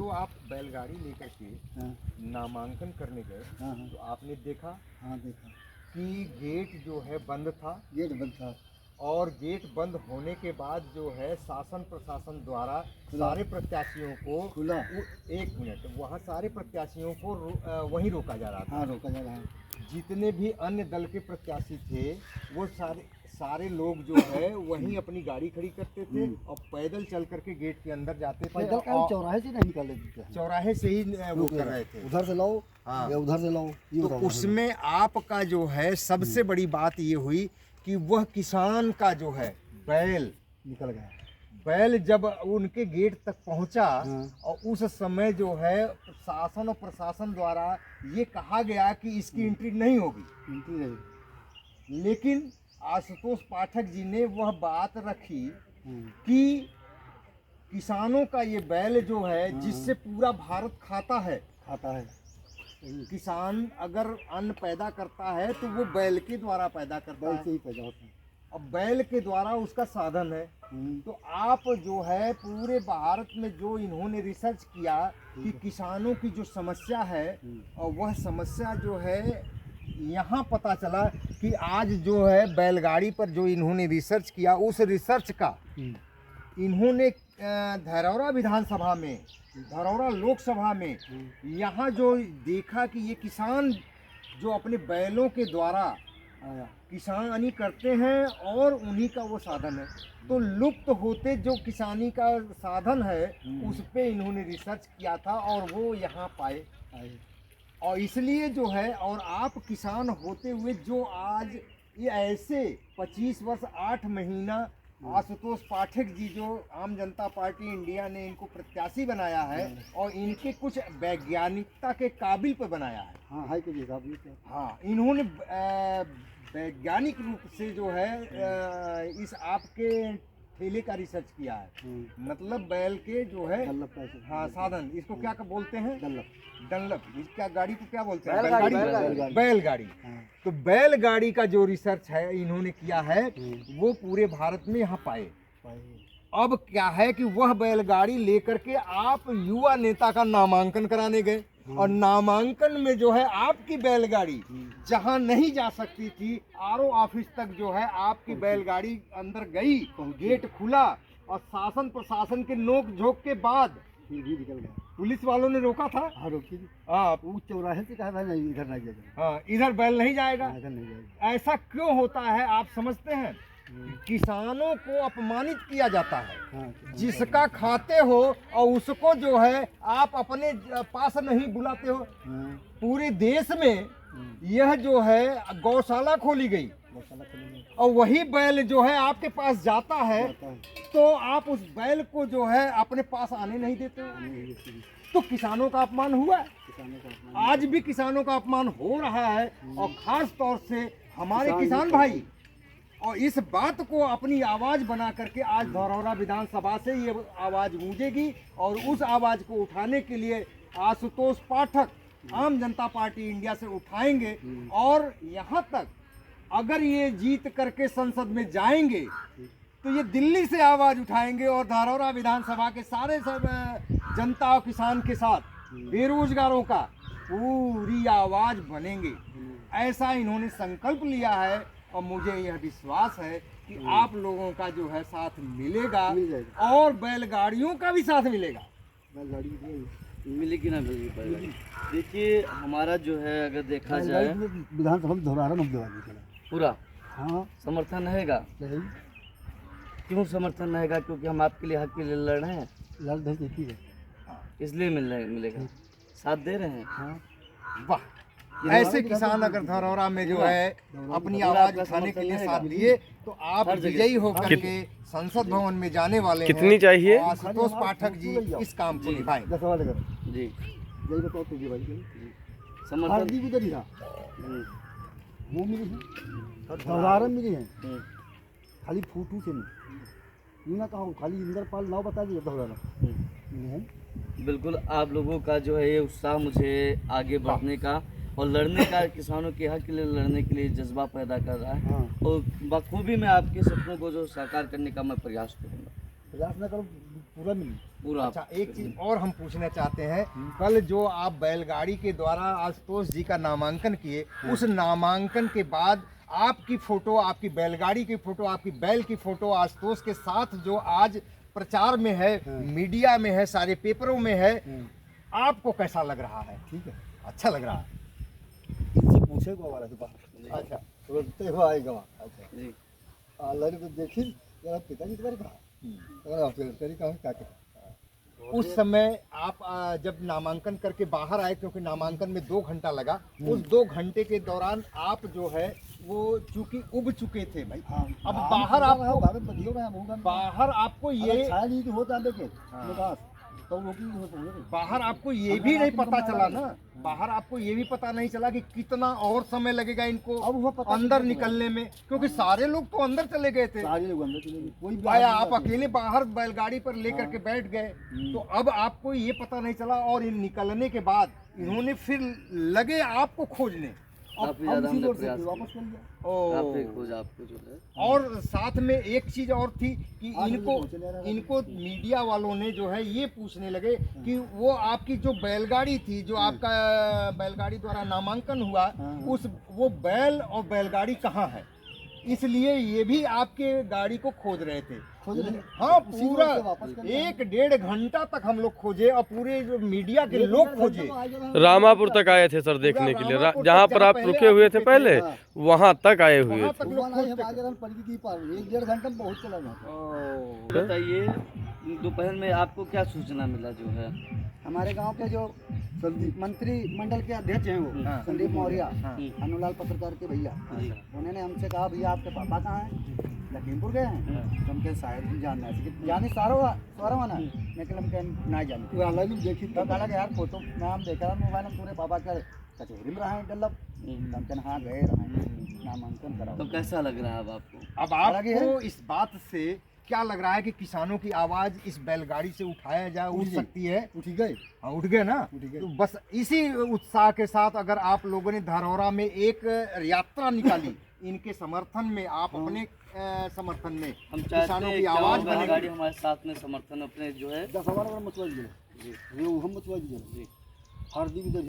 जो आप बैलगाड़ी लेकर के हाँ नामांकन करने गए, हाँ हाँ तो आपने देखा हाँ देखा। कि गेट जो है बंद था, गेट बंद था। और गेट बंद होने के बाद जो है शासन प्रशासन द्वारा खुला। सारे प्रत्याशियों को खुला। एक मिनट, वहाँ सारे प्रत्याशियों को वहीं रोका जा रहा था। हाँ रोका जा रहा है। जितने भी अन्य दल के प्रत्याशी थे वो सारे लोग जो है वहीं अपनी गाड़ी खड़ी करते थे और पैदल चल करके गेट के अंदर जाते थे। पैदल का और चौराहे से नहीं निकाल देते हैं। चौराहे से ही वो कर रहे थे, उधर से लाओ हाँ। या उधर से लाओ, ये तो बताओ। उसमें आपका जो है सबसे बड़ी बात ये हुई कि वह किसान का जो है बैल निकल गया। बैल जब उनके गेट तक पहुंचा, हाँ। और उस समय जो है शासन और प्रशासन द्वारा ये कहा गया कि इसकी एंट्री नहीं होगी, एंट्री रही। लेकिन आशुतोष पाठक जी ने वह बात रखी हाँ। कि किसानों का ये बैल जो है जिससे पूरा भारत खाता है, किसान अगर अन्न पैदा करता है तो वो बैल के द्वारा पैदा करता बैल है, से ही पैदा होता है। और बैल के द्वारा उसका साधन है। तो आप जो है पूरे भारत में जो इन्होंने रिसर्च किया कि किसानों की जो समस्या है, और वह समस्या जो है यहाँ पता चला कि आज जो है बैलगाड़ी पर जो इन्होंने रिसर्च किया, उस रिसर्च का इन्होंने धरौरा विधानसभा में, धरौरा लोकसभा में यहाँ जो देखा कि ये किसान जो अपने बैलों के द्वारा किसानी करते हैं और उन्हीं का वो साधन है, तो लुप्त होते जो किसानी का साधन है उस पे इन्होंने रिसर्च किया था और वो यहाँ पाए। और इसलिए जो है, और आप किसान होते हुए जो आज ये ऐसे 25 वर्ष 8 महीना आशुतोष पाठक जी जो आम जनता पार्टी इंडिया ने इनको प्रत्याशी बनाया है और इनके कुछ वैज्ञानिकता के काबिल पे बनाया है। हाँ हाई के काबिल पे। हाँ, इन्होंने वैज्ञानिक रूप से जो है इस आपके ठेले का रिसर्च किया है। मतलब बैल के जो है हाँ साधन, इसको क्या बोलते हैं? डंलप। इसका गाड़ी को क्या बोलते हैं? बैलगाड़ी। तो बैलगाड़ी का जो रिसर्च है इन्होंने किया है वो पूरे भारत में यहाँ पाए। अब क्या है कि वह बैलगाड़ी लेकर के आप युवा नेता का नामांकन कराने गए, और नामांकन में जो है आपकी बैलगाड़ी जहां नहीं जा सकती थी, आरओ ऑफिस तक जो है आपकी बैलगाड़ी अंदर गई, गेट खुला, और शासन प्रशासन के नोक झोंक के बाद फिर भी निकल गया। पुलिस वालों ने रोका था। हाँ रोकी थी। हाँ, वो चौराहे से कहा था नहीं, इधर नहीं जाएगा। हाँ, इधर बैल नहीं जाएगा। इधर नहीं जाएगा। ऐसा क्यों होता है आप समझते हैं? किसानों को अपमानित किया जाता है। हाँ, जिसका खाते हो और उसको जो है आप अपने पास नहीं बुलाते हो। हाँ, पूरे देश में यह जो है गौशाला खोली गई, गौशाला खोलेंगे। और वही बैल जो है आपके पास जाता है, तो आप उस बैल को जो है अपने पास आने नहीं देते हो। तो किसानों का अपमान हुआ है। आज भी किसानों का अपमान हो रहा है, और खास तौर से हमारे किसान भाई, और इस बात को अपनी आवाज बना करके आज धरौरा विधानसभा से ये आवाज गूंजेगी, और उस आवाज को उठाने के लिए आशुतोष पाठक आम जनता पार्टी इंडिया से उठाएंगे, और यहाँ तक अगर ये जीत करके संसद में जाएंगे तो ये दिल्ली से आवाज उठाएंगे, और धरौरा विधानसभा के सारे सब जनता और किसान के साथ बेरोजगारों का पूरी आवाज बनेंगे। ऐसा इन्होंने संकल्प लिया है, और मुझे यह विश्वास है कि आप लोगों का जो है साथ मिलेगा, और बैलगाड़ियों का भी साथ मिलेगा। मिलेगी ना मिलेगी। देखिए हमारा जो है अगर देखा जाए विधानसभा में दोबारा पूरा हाँ समर्थन रहेगा। क्यों समर्थन रहेगा? क्योंकि हम आपके लिए हक के लिए लड़ रहे हैं, इसलिए मिलेगा, साथ दे रहे हैं। हाँ। वाह, ऐसे किसान अगर धरौरा में जो है अपनी आवाज उठाने के लिए साथ दिए, तो आप विजयी होकर के संसद भवन में जाने वाले हैं। कितनी चाहिए? आशुतोष पाठक जी इस काम को निभाएं। जी समर्थन मिली है, खाली फोटो से नहीं ना कहो, खाली इंद्रपाल नाव बता दिया धौरा। बिल्कुल, आप लोगों का जो है ये उत्साह मुझे आगे बढ़ने का और लड़ने का, किसानों के हक के लिए लड़ने के लिए जज्बा पैदा कर रहा है। और बखूबी मैं आपके सपनों को जो साकार करने का मैं प्रयास करूँगा। प्रयास न करो पूरा मिली। पूरा अच्छा, एक चीज और हम पूछना चाहते हैं, कल जो आप बैलगाड़ी के द्वारा आशुतोष जी का नामांकन किए, उस नामांकन के बाद आपकी फोटो, आपकी बैलगाड़ी की फोटो, आपकी बैल की फोटो आशुतोष के साथ जो आज प्रचार में है, मीडिया में है, सारे पेपरों में है, आपको कैसा लग रहा है? ठीक है, अच्छा लग रहा है? इनसे पूछे को हमारा दुकान। अच्छा, तुरंत हो आएगा वहाँ। अच्छा, जी ऑनलाइन तो देखी यार, पिताजी तुम्हारे कहा अगर आप तेरी कहा क्या कहते उस समय आप जब नामांकन करके बाहर आए, क्योंकि नामांकन में 2 घंटा लगा, उस 2 घंटे के दौरान आप जो है वो चूंकि उब चुके थे भाई। अब बाहर बाहर आपको ये छाया नहीं होता देखे हाँ। विकास तो वो की होता बाहर आपको ये भी नहीं पता चला ना, बाहर आपको ये भी पता नहीं चला कि कितना और समय लगेगा इनको अब वो पता अंदर चल निकलने में, क्योंकि सारे लोग तो अंदर चले गए थे। सारे लोग अंदर चले गए, कोई भी आया, आदमी आप नहीं आता। अकेले बाहर बैलगाड़ी पर लेकर के बैठ गए, तो अब आपको ये पता नहीं चला, और इन निकलने के बाद इन्होंने फिर लगे आपको खोजने। काफी अब ज्यादा उसी हमने रोड से प्रयास फिर किया। वापस कर लिया। काफी ओ, खोज आपको जो है। और साथ में एक चीज और थी कि आज इनको भी पहुंचने रहा इनको मीडिया वालों ने जो है ये पूछने लगे कि वो आपकी जो बैलगाड़ी थी, जो आपका बैलगाड़ी द्वारा नामांकन हुआ, उस वो बैल और बैलगाड़ी कहाँ है, इसलिए ये भी आपके गाड़ी को खोज रहे थे। खोज रहे थे। हाँ, उसी पूरा रोड से वापस कर लिया। 1-1.5 घंटा तक हम लोग खोजे, और पूरे जो मीडिया के लोग खोजे। रामापुर तक आए थे सर देखने के लिए, रामापुर जहाँ तक पर जहाँ आप पहले रुके हुए थे आप पहले, हाँ। वहाँ तक आए हुए वहाँ थे। तक लोग भगवान है, खोजते हम आगे परिधि की पार 1-1.5 घंटा में बहुत चला जाता। ओ, बताइए, दोपहर में आपको क्या सूचना मिला जो है? हमारे गांव के जो मंत्री मंडल के अध्यक्ष हैं वो हाँ। संदीप मौर्य, हाँ। अनुलाल पत्रकार के भैया, उन्होंने हमसे कहा भैया आपके पापा कहाँ हैं? लखीमपुर गए हैं। तो हम कहे शायद ही जानना है, जाने सारा ना मैं कल हम कहे ना जाने देखी तो कहा कि यार फोटो में हम देख रहा मोबाइल में पूरे पापा के कचहरी में रहे डल्लब, हम कहे हाँ गए रहे, नामांकन करा। तो कैसा लग रहा है अब आपको? अब आपको इस बात से क्या लग रहा है कि किसानों की आवाज इस बैलगाड़ी से उठाया जाए, उठ सकती है? उठ गए, हाँ, उठ गए ना। उठ गए। तो बस इसी उत्साह के साथ अगर आप लोगों ने धरौरा में एक यात्रा निकाली इनके समर्थन में, आप अपने समर्थन में, हम चाहते किसानों हैं की कि आवाज और बैलगाड़ी बनेगी। हमारे साथ में समर्थन अपने जो है 10 हमारा मचवा दिए, हम मचवा दिए, हर दिन